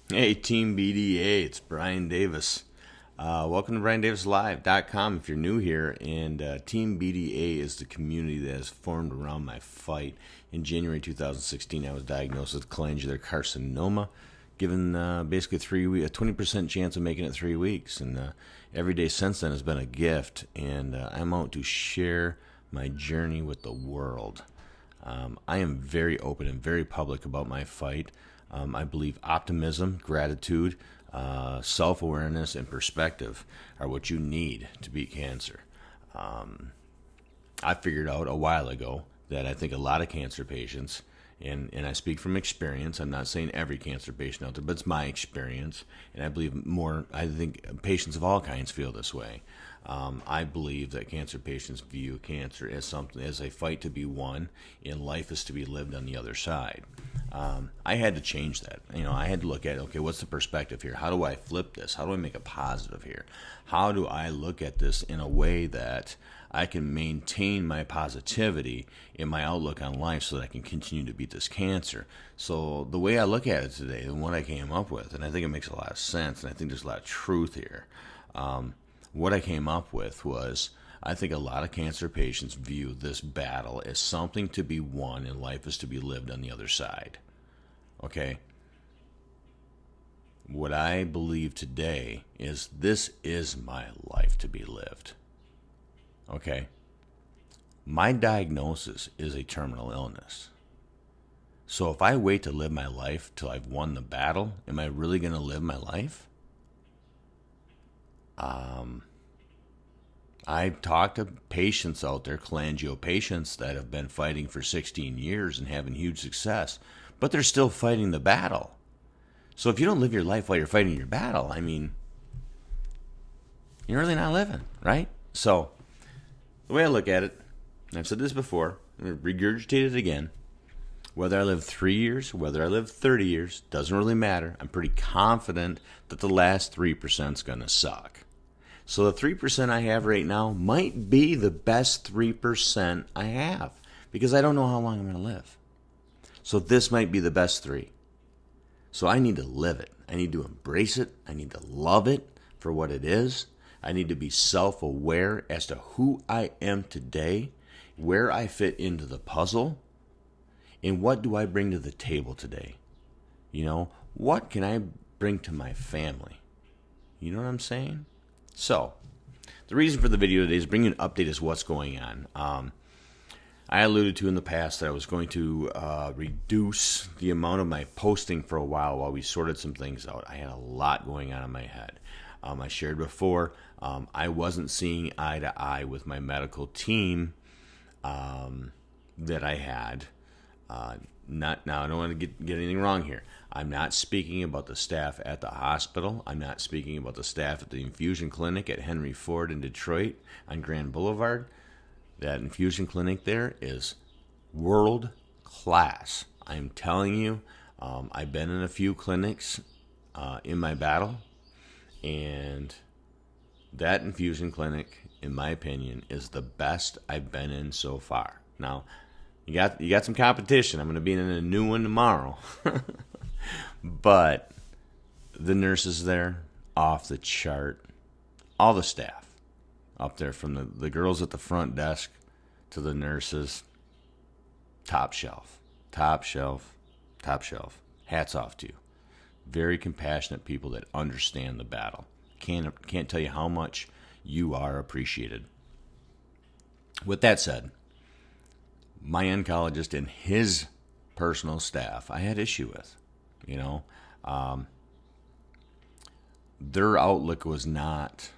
Hey, Team BDA, it's Brian Davis. Welcome to BrianDavisLive.com if you're new here. And Team BDA is the community that has formed around my fight. In January 2016, I was diagnosed with cholangiocar carcinoma, given basically a 20% chance of making it 3 weeks. And every day since then has been a gift. And I'm out to share my journey with the world. I am very open and very public about my fight. I believe optimism, gratitude, self-awareness, and perspective are what you need to beat cancer. I figured out a while ago that I think a lot of cancer patients, and I speak from experience, I'm not saying every cancer patient out there, but it's my experience, and I think patients of all kinds feel this way. I believe that cancer patients view cancer as a fight to be won, and life is to be lived on the other side. I had to change that. I had to look at, okay, what's the perspective here? How do I flip this? How do I make a positive here? How do I look at this in a way that I can maintain my positivity in my outlook on life so that I can continue to beat this cancer? So the way I look at it today and what I came up with, and I think it makes a lot of sense, and I think there's a lot of truth here. What I came up with was, I think a lot of cancer patients view this battle as something to be won and life is to be lived on the other side. Okay? What I believe today is this is my life to be lived. Okay? My diagnosis is a terminal illness. So if I wait to live my life till I've won the battle, am I really going to live my life? I've talked to patients out there, cholangio patients, that have been fighting for 16 years and having huge success, but they're still fighting the battle. So if you don't live your life while you're fighting your battle, you're really not living, right? So the way I look at it, and I've said this before, I'm going to regurgitate it again. Whether I live 3 years, whether I live 30 years, doesn't really matter. I'm pretty confident that the last 3% is going to suck. So the 3% I have right now might be the best 3% I have, because I don't know how long I'm going to live. So this might be the best 3. So I need to live it. I need to embrace it. I need to love it for what it is. I need to be self-aware as to who I am today, where I fit into the puzzle, and what do I bring to the table today. What can I bring to my family? You know what I'm saying? So, the reason for the video today is bringing an update as what's going on. I alluded to in the past that I was going to reduce the amount of my posting for a while we sorted some things out. I had a lot going on in my head. I shared before, I wasn't seeing eye to eye with my medical team that I had. I don't want to get anything wrong here. I'm not speaking about the staff at the hospital. I'm not speaking about the staff at the infusion clinic at Henry Ford in Detroit on Grand Boulevard. That infusion clinic there is world class. I'm telling you, I've been in a few clinics in my battle, and that infusion clinic, in my opinion, is the best I've been in so far. Now, you got some competition. I'm going to be in a new one tomorrow. But the nurses there, off the chart. All the staff up there, from the girls at the front desk to the nurses, top shelf, top shelf, top shelf. Hats off to you. Very compassionate people that understand the battle. Can't tell you how much you are appreciated. With that said, my oncologist and his personal staff, I had issue with. Their outlook was not.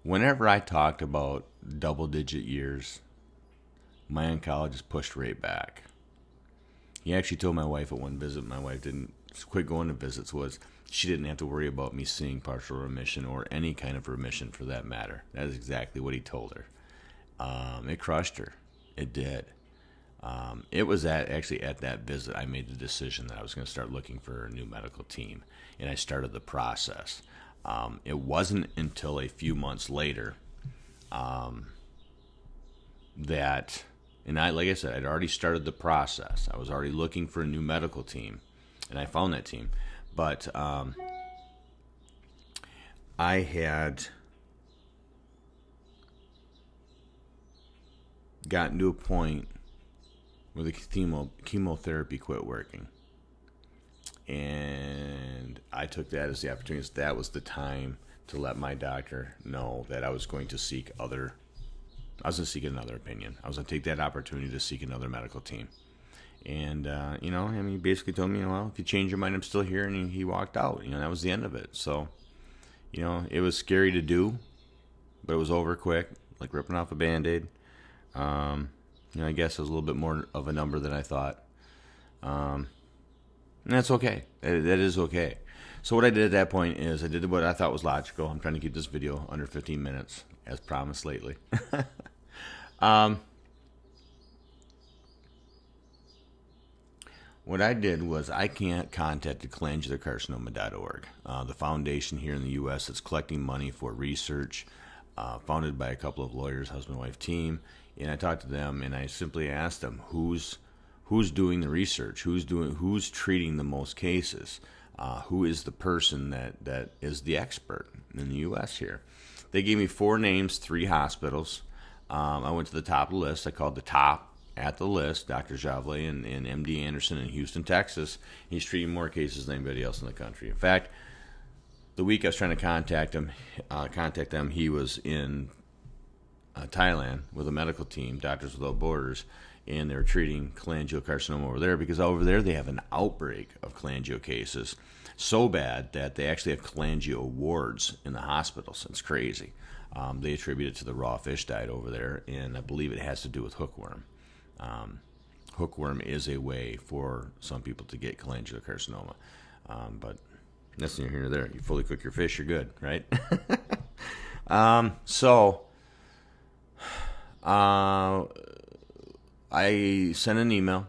Whenever I talked about double-digit years, my oncologist pushed right back. He actually told my wife at one visit, my wife didn't quit going to visits, was she didn't have to worry about me seeing partial remission or any kind of remission for that matter. That is exactly what he told her. It crushed her. It did. It was actually at that visit I made the decision that I was going to start looking for a new medical team, and I started the process. It wasn't until a few months later that, and like I said, I'd already started the process. I was already looking for a new medical team. and I found that team. But I had gotten to a point where the chemotherapy quit working. And I took that as the opportunity. That was the time to let my doctor know that I was going to seek another opinion. I was going to take that opportunity to seek another medical team. And, he basically told me, well, if you change your mind, I'm still here. And he walked out. That was the end of it. So, it was scary to do, but it was over quick, like ripping off a Band-Aid. I guess it was a little bit more of a number than I thought. And that's okay. That is okay. So what I did at that point is I did what I thought was logical. I'm trying to keep this video under 15 minutes, as promised lately. What I did was I contacted cholangiocarcinoma.org, the foundation here in the U.S. that's collecting money for research, founded by a couple of lawyers, husband-wife team. And I talked to them, and I simply asked them, who's doing the research? Who's treating the most cases? Who is the person that is the expert in the U.S. here? They gave me 4 names, 3 hospitals. I went to the top of the list. I called the top at the list, Dr. Javle and MD Anderson in Houston, Texas. He's treating more cases than anybody else in the country. In fact, the week I was trying to contact them, he was in Thailand with a medical team, Doctors Without Borders, and they were treating cholangiocarcinoma over there because over there they have an outbreak of cholangio cases so bad that they actually have cholangio wards in the hospitals. It's crazy. They attribute it to the raw fish diet over there, and I believe it has to do with hookworm. Hookworm is a way for some people to get cholangiocarcinoma, but that's neither here nor there. You fully cook your fish, you're good, right? I sent an email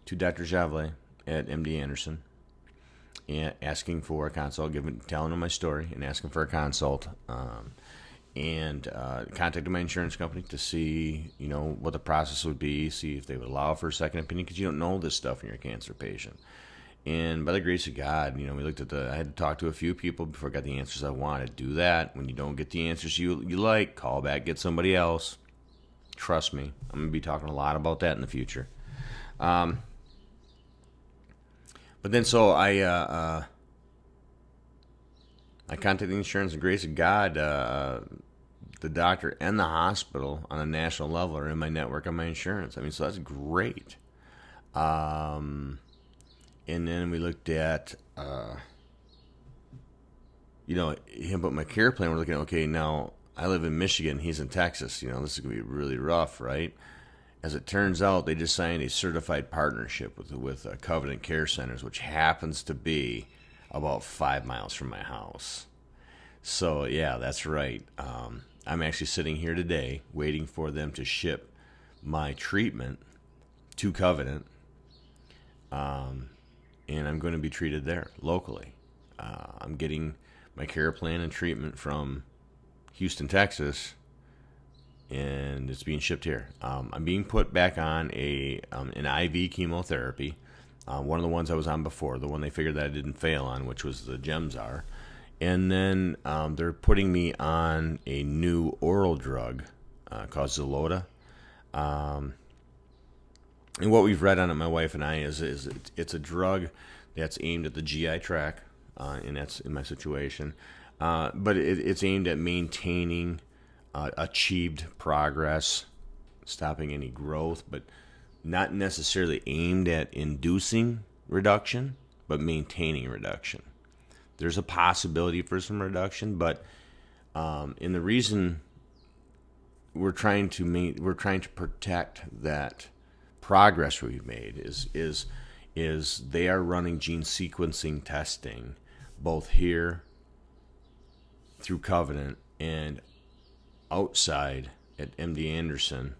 to Dr. Javle at MD Anderson and asking for a consult, telling him my story and asking for a consult, and contacted my insurance company to see, what the process would be, see if they would allow for a second opinion, because you don't know this stuff when you're a cancer patient. And by the grace of God, we looked at I had to talk to a few people before I got the answers I wanted. Do that. When you don't get the answers you like, call back, get somebody else. Trust me, I'm going to be talking a lot about that in the future. But then so I contacted the insurance, and grace of God, the doctor and the hospital on a national level are in my network on my insurance. So that's great. And then we looked at, him put my care plan. We're looking at, okay, now I live in Michigan. He's in Texas. This is going to be really rough, right? As it turns out, they just signed a certified partnership with Covenant Care Centers, which happens to be about 5 miles from my house. So, yeah, that's right. I'm actually sitting here today waiting for them to ship my treatment to Covenant, and I'm going to be treated there locally. I'm getting my care plan and treatment from Houston, Texas, and it's being shipped here. I'm being put back on an IV chemotherapy, one of the ones I was on before, the one they figured that I didn't fail on, which was the Gemzar. And then they're putting me on a new oral drug called Xeloda. And what we've read on it, my wife and I, is it's a drug that's aimed at the GI tract, and that's in my situation. But it's aimed at maintaining achieved progress, stopping any growth, but not necessarily aimed at inducing reduction, but maintaining reduction. There's a possibility for some reduction, but and the reason we're trying to protect that progress we've made is they are running gene sequencing testing both here through Covenant and outside at MD Anderson.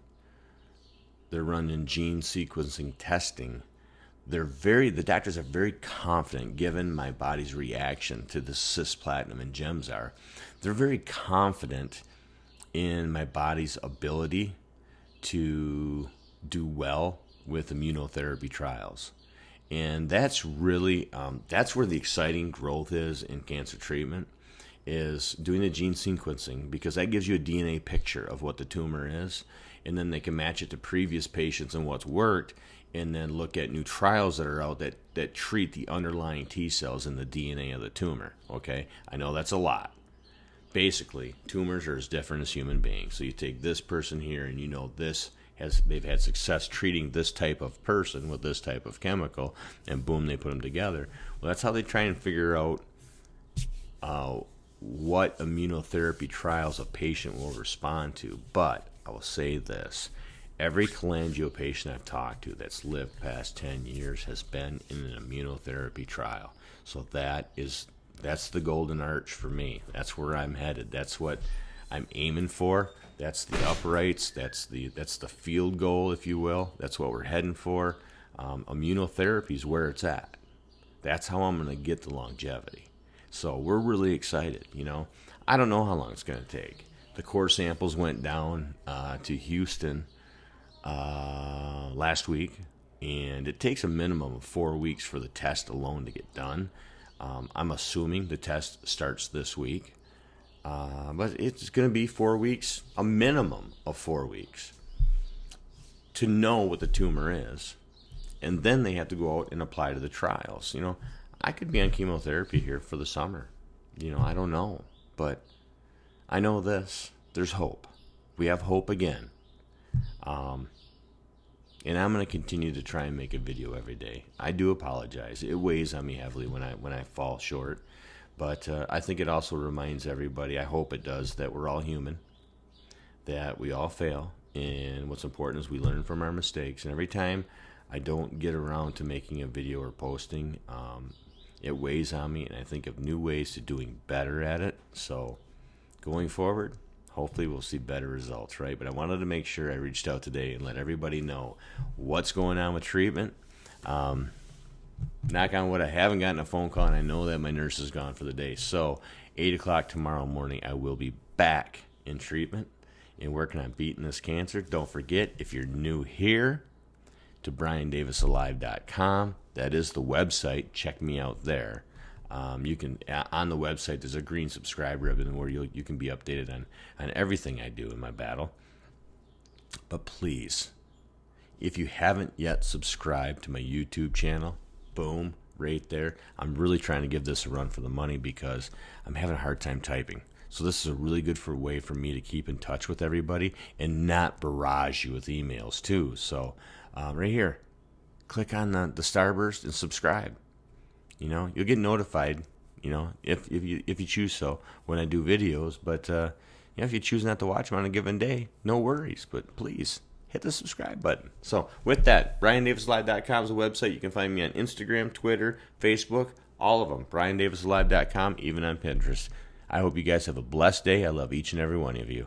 They're running gene sequencing testing. The doctors are very confident, given my body's reaction to the cisplatin and Gemzar. They're very confident in my body's ability to do well with immunotherapy trials. And that's really, that's where the exciting growth is in cancer treatment, is doing the gene sequencing, because that gives you a DNA picture of what the tumor is. And then they can match it to previous patients and what's worked, and then look at new trials that are out that treat the underlying T cells in the DNA of the tumor. Okay, I know that's a lot. Basically, tumors are as different as human beings. So you take this person here, and you know they've had success treating this type of person with this type of chemical, and boom, they put them together. Well, that's how they try and figure out what immunotherapy trials a patient will respond to. But I will say this: every cholangio patient I've talked to that's lived past 10 years has been in an immunotherapy trial. So that's the golden arch for me. That's where I'm headed. That's what I'm aiming for. That's the uprights. That's the field goal, if you will. That's what we're heading for. Immunotherapy is where it's at. That's how I'm going to get the longevity. So we're really excited. I don't know how long it's going to take. The core samples went down to Houston last week, and it takes a minimum of 4 weeks for the test alone to get done. I'm assuming the test starts this week, but it's going to be 4 weeks, a minimum of 4 weeks, to know what the tumor is, and then they have to go out and apply to the trials. I could be on chemotherapy here for the summer. I don't know, but I know this: there's hope. We have hope again. And I'm going to continue to try and make a video every day. I do apologize. It weighs on me heavily when I fall short. But I think it also reminds everybody, I hope it does, that we're all human, that we all fail. And what's important is we learn from our mistakes. And every time I don't get around to making a video or posting, it weighs on me. And I think of new ways to doing better at it. So going forward, hopefully we'll see better results, right? But I wanted to make sure I reached out today and let everybody know what's going on with treatment. Knock on wood, I haven't gotten a phone call, and I know that my nurse is gone for the day. So 8 o'clock tomorrow morning, I will be back in treatment and working on beating this cancer. Don't forget, if you're new here, to BrianDavisAlive.com. That is the website. Check me out there. You can, on the website, there's a green subscribe ribbon where you can be updated on everything I do in my battle. But please, if you haven't yet subscribed to my YouTube channel, boom, right there. I'm really trying to give this a run for the money because I'm having a hard time typing. So this is a really good way for me to keep in touch with everybody and not barrage you with emails too. So right here, click on the starburst and subscribe. You'll get notified, if you choose so, when I do videos. But if you choose not to watch them on a given day, no worries. But please hit the subscribe button. So with that, BrianDavisAlive.com is a website. You can find me on Instagram, Twitter, Facebook, all of them. BrianDavisAlive.com, even on Pinterest. I hope you guys have a blessed day. I love each and every one of you.